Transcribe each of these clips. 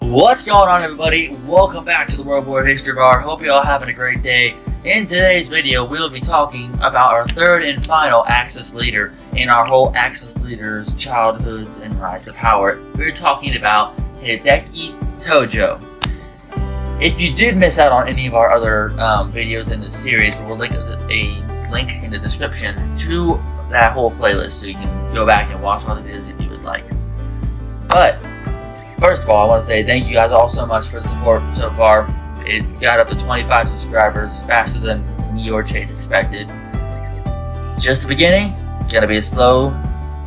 What's going on, everybody? Welcome back to the World War History Bar. Hope you all having a great day. In today's video, we'll be talking about our third and final Axis leader in our whole Axis leaders' childhoods and rise to power. We're talking about Hideki Tojo. If you did miss out on any of our other videos in this series, we'll link a link in the description to that whole playlist so you can go back and watch all the videos if you would like. But first of all, I want to say thank you guys all so much for the support so far. It got up to 25 subscribers faster than me or Chase expected. Just the beginning. It's going to be a slow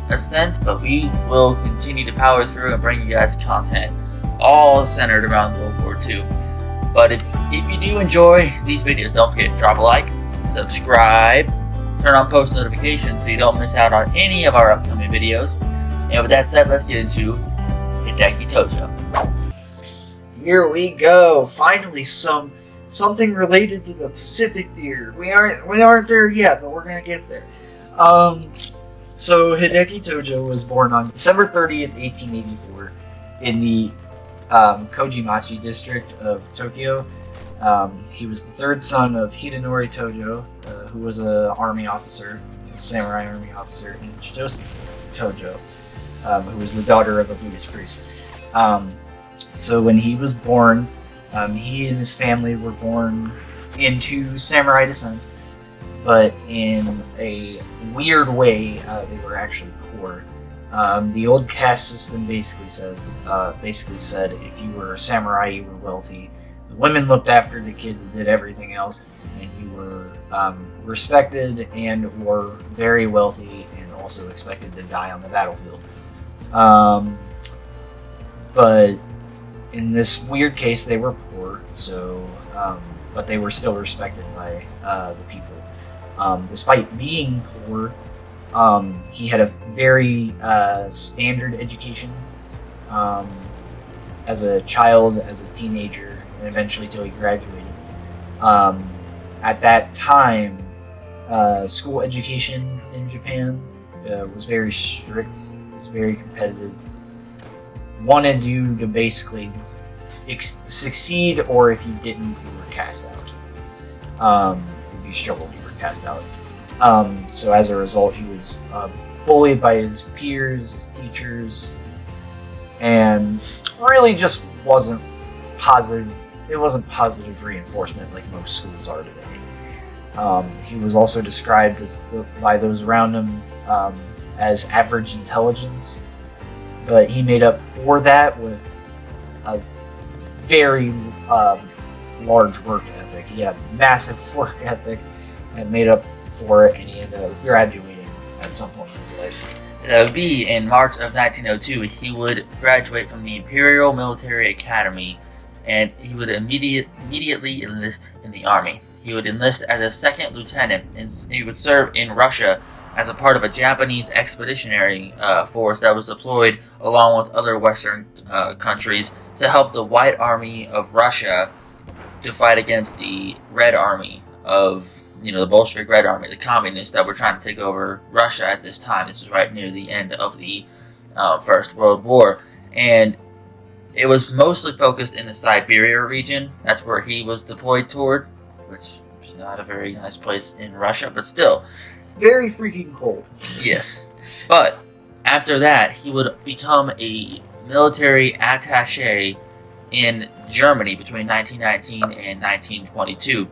ascent, but we will continue to power through and bring you guys content all centered around World War II. But if you do enjoy these videos, don't forget to drop a like, subscribe, turn on post notifications so you don't miss out on any of our upcoming videos. And with that said, let's get into Hideki Tojo. Here we go. Finally, something related to the Pacific Theater. We aren't there yet, but we're gonna get there. So Hideki Tojo was born on December 30th, 1884, in the Kojimachi district of Tokyo. He was the third son of Hidenori Tojo, who was an army officer, a samurai army officer, and Chitoshi Tojo, who was the daughter of a Buddhist priest. So when he was born, he and his family were born into samurai descent, but in a weird way, they were actually poor. The old caste system basically said if you were a samurai, you were wealthy. The women looked after the kids and did everything else, and you were respected and were very wealthy and also expected to die on the battlefield. But in this weird case, they were poor, so but they were still respected by the people. Despite being poor, he had a very standard education as a child, as a teenager, and eventually till he graduated. At that time, school education in Japan was very strict. It was very competitive. Wanted you to basically succeed, or if you didn't, you were cast out. If you struggled, you were cast out. So as a result, he was bullied by his peers, his teachers, and really just wasn't positive. It wasn't positive reinforcement like most schools are today. He was also described by those around him as average intelligence. But he made up for that with a very large work ethic. He had a massive work ethic and made up for it, and he ended up graduating at some point in his life. That would be in March of 1902. He would graduate from the Imperial Military Academy, and he would immediately enlist in the army. He would enlist as a second lieutenant, and he would serve in Russia as a part of a Japanese expeditionary force that was deployed along with other Western countries to help the White Army of Russia to fight against the Red Army of, the Bolshevik Red Army, the communists that were trying to take over Russia at this time. This was right near the end of the First World War. And it was mostly focused in the Siberia region. That's where he was deployed toward, which is not a very nice place in Russia, but still. Very freaking cold. Yes. But after that, he would become a military attaché in Germany between 1919 and 1922.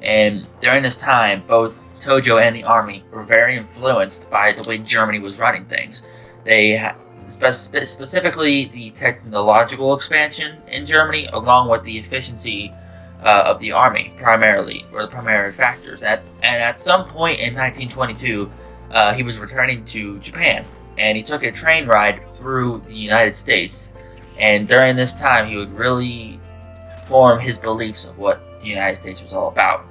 And during this time, both Tojo and the army were very influenced by the way Germany was running things. They specifically the technological expansion in Germany, along with the efficiency of the army, primarily, were the primary factors. And at some point in 1922, he was returning to Japan, and he took a train ride through the United States. And during this time, he would really form his beliefs of what the United States was all about.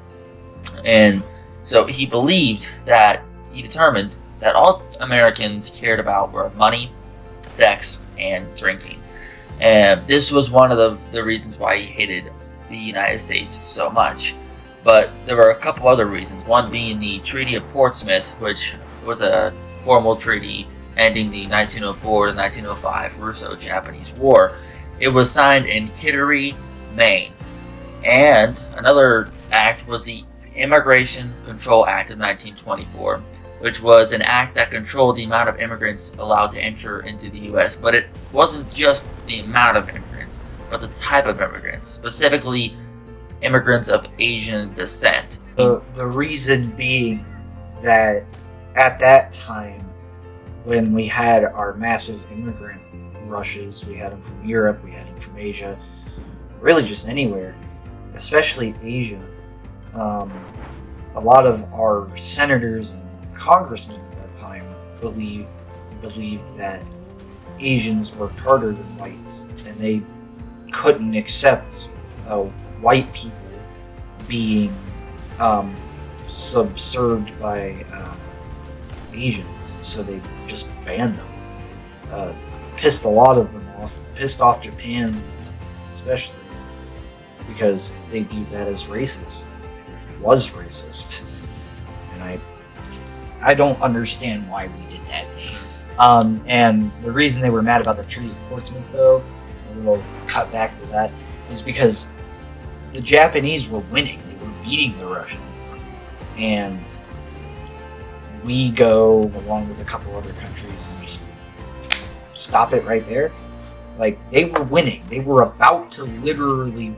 And so he determined that all Americans cared about were money, sex, and drinking. And this was one of the reasons why he hated the United States so much. But there were a couple other reasons, one being the Treaty of Portsmouth, which was a formal treaty ending the 1904 to 1905 Russo-Japanese War. It was signed in Kittery, Maine. And another act was the Immigration Control Act of 1924, which was an act that controlled the amount of immigrants allowed to enter into the U.S. But it wasn't just the amount of immigrants, but the type of immigrants, specifically immigrants of Asian descent. The reason being that at that time, when we had our massive immigrant rushes, we had them from Europe, we had them from Asia, really just anywhere, especially Asia. A lot of our senators and congressmen at that time believed that Asians worked harder than whites, and they couldn't accept white people being subserved by Asians, so they just banned them. Pissed a lot of them off, pissed off Japan especially, because they viewed that as racist. It was racist. And I don't understand why we did that. And the reason they were mad about the Treaty of Portsmouth, though, a little cut back to that, is because the Japanese were winning. They were beating the Russians. And we go, along with a couple other countries, and just stop it right there. Like, they were winning. They were about to literally...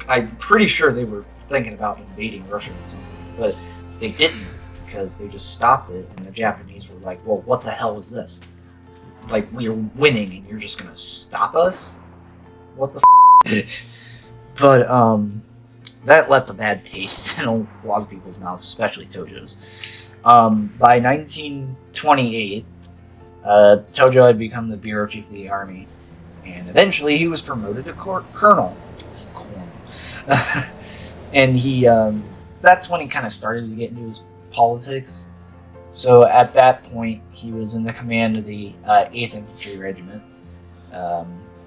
I'm pretty sure they were thinking about invading Russia at some point, but they didn't, because they just stopped it, and the Japanese were like, well, what the hell is this? Like, we're winning, and you're just gonna stop us? What the f***? But, that left a bad taste in a lot of people's mouths, especially Tojo's. By 1928, Tojo had become the bureau chief of the army, and eventually he was promoted to colonel. And he, that's when he kind of started to get into his politics. So at that point, he was in the command of the 8th Infantry Regiment,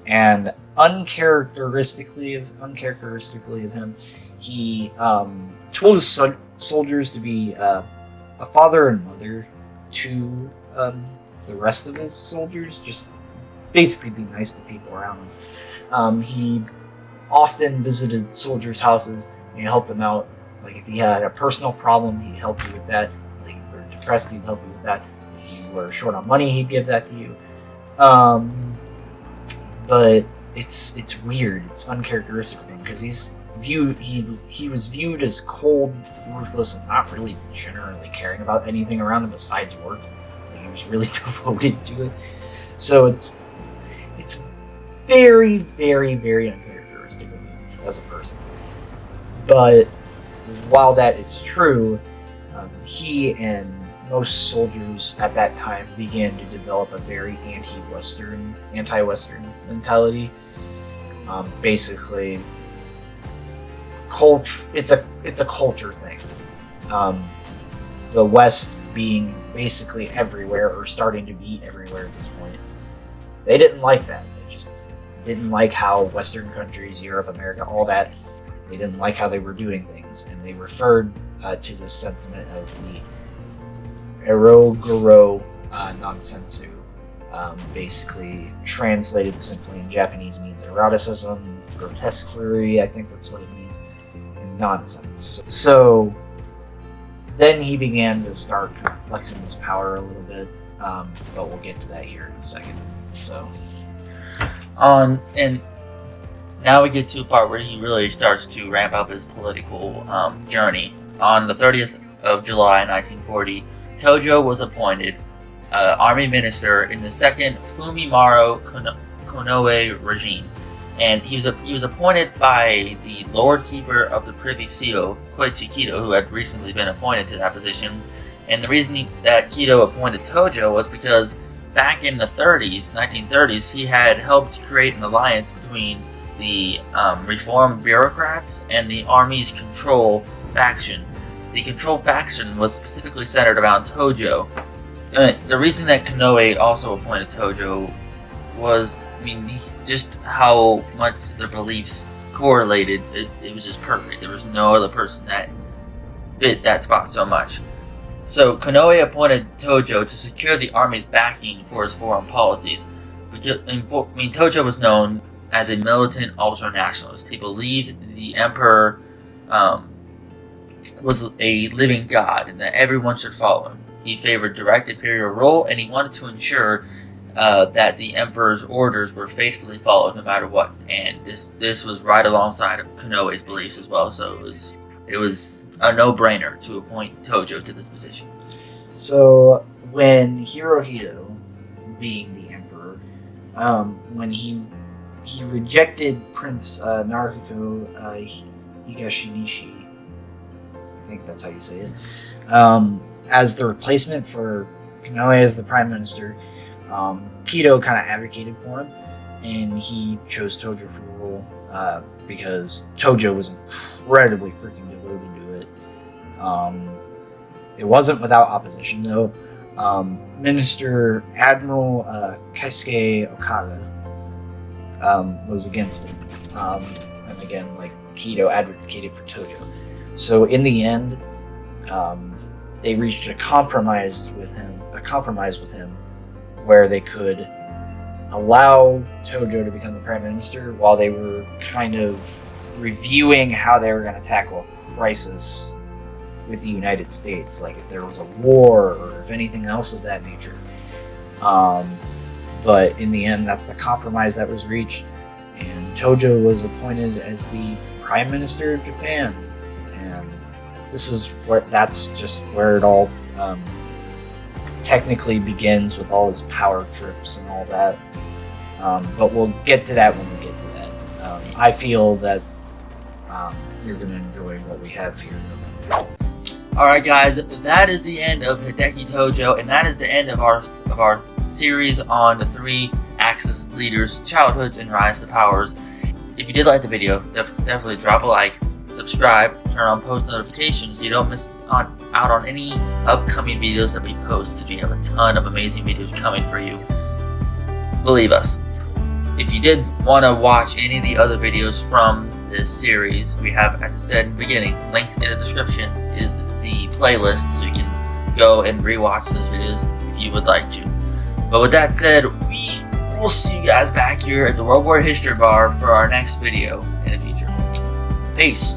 and uncharacteristically of him, he told his soldiers to be a father and mother to the rest of his soldiers, just basically be nice to people around him. He often visited soldiers' houses and helped them out. Like, if he had a personal problem, he'd help you with that. Like, if you were depressed, he'd help you with that. If you were short on money, he'd give that to you. But it's weird. It's uncharacteristic of him, because he was viewed as cold, ruthless, and not really generally caring about anything around him besides work. Like, he was really devoted to it. So it's very, very, very uncharacteristic of him as a person. But while that is true, he and most soldiers at that time began to develop a very anti-Western mentality. Basically, culture. It's a culture thing. The West being basically everywhere, or starting to be everywhere at this point. They didn't like that. They just didn't like how Western countries, Europe, America, all that, they didn't like how they were doing things, and they referred to this sentiment as the Eroguro Nonsensu. Basically, translated simply in Japanese, means eroticism, grotesquerie, I think that's what it means, and nonsense. So then he began to start kind of flexing his power a little bit, but we'll get to that here in a second. So, and now we get to a part where he really starts to ramp up his political journey. On the 30th of July 1940, Tojo was appointed army minister in the second Fumimaro Konoe regime, and he was appointed by the Lord Keeper of the Privy Seal, Koichi Kido, who had recently been appointed to that position. And the reason that Kido appointed Tojo was because back in the 1930s, he had helped create an alliance between the reform bureaucrats and the army's control faction. The control faction was specifically centered around Tojo. The reason that Konoe also appointed Tojo was, just how much their beliefs correlated. It was just perfect. There was no other person that fit that spot so much. So Konoe appointed Tojo to secure the army's backing for his foreign policies. Tojo was known as a militant ultra-nationalist. He believed the emperor was a living god and that everyone should follow him. He favored direct imperial rule, and he wanted to ensure that the emperor's orders were faithfully followed no matter what. And this was right alongside of Konoe's beliefs as well, so it was a no-brainer to appoint Tojo to this position. So when Hirohito, being the emperor, when he rejected Prince Naruhiko Higashinishi, I think that's how you say it, as the replacement for Konoe as the prime minister, Kido kind of advocated for him, and he chose Tojo for the role because Tojo was incredibly freaking devoted to it. It wasn't without opposition, though. Minister Admiral Keisuke Okada was against it, and again, like, Kido advocated for Tojo. So in the end, they reached a compromise with him, where they could allow Tojo to become the prime minister while they were kind of reviewing how they were going to tackle a crisis with the United States, like if there was a war or if anything else of that nature. But in the end, that's the compromise that was reached, and Tojo was appointed as the prime minister of Japan. And that's just where it all technically begins, with all his power trips and all that. But we'll get to that when we get to that. I feel that you're going to enjoy what we have here. Alright guys, that is the end of Hideki Tojo, and that is the end of our series on the 3 Axis leaders' childhoods and rise to powers. If you did like the video, definitely drop a like, subscribe, turn on post notifications so you don't miss out on any upcoming videos that we post, because we have a ton of amazing videos coming for you. Believe us. If you did want to watch any of the other videos from this series, we have, as I said in the beginning, linked in the description is the playlist, so you can go and rewatch those videos if you would like to. But with that said, we will see you guys back here at the World War History Bar for our next video in the future. Peace.